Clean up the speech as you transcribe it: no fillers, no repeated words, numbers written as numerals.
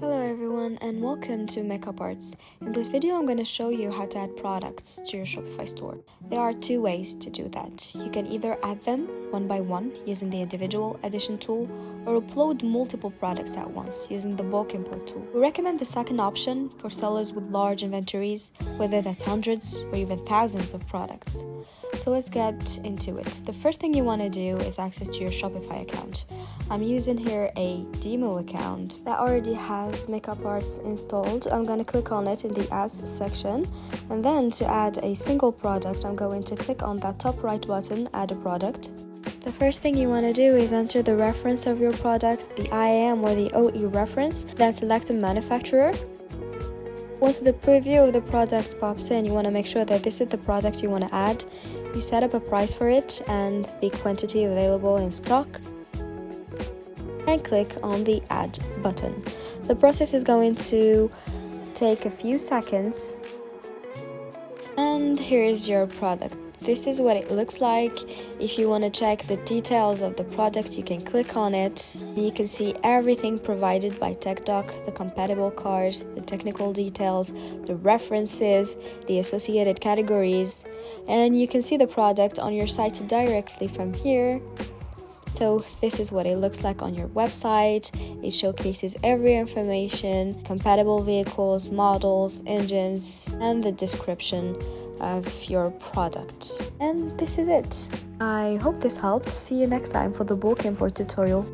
Hello everyone and welcome to MecaParts. In this video I'm going to show you how to add products to your Shopify store. There are two ways to do that. You can either add them one by one using the individual addition tool or upload multiple products at once using the bulk import tool. We recommend the second option for sellers with large inventories, whether that's hundreds or even thousands of products. So let's get into it. The first thing you want to do is access to your Shopify account. I'm using here a demo account that already has MecaParts installed. I'm going to click on it in the apps section, and then to add a single product I'm going to click on that top right button, add a product. The first thing you want to do is enter the reference of your product, the IAM or the OE reference, then select a manufacturer. Once the preview of the product pops in, you want to make sure that this is the product you want to add. You set up a price for it and the quantity available in stock, and click on the add button. The process is going to take a few seconds, and here's your product. This is what it looks like. If you want to check the details of the product, you can click on it. You can see everything provided by TechDoc, the compatible cars, the technical details, the references, the associated categories, and you can see the product on your site directly from here. So this is what it looks like on your website. It showcases every information, compatible vehicles, models, engines, and the description of your product. And this is it. I hope this helps. See you next time for the bulk import tutorial.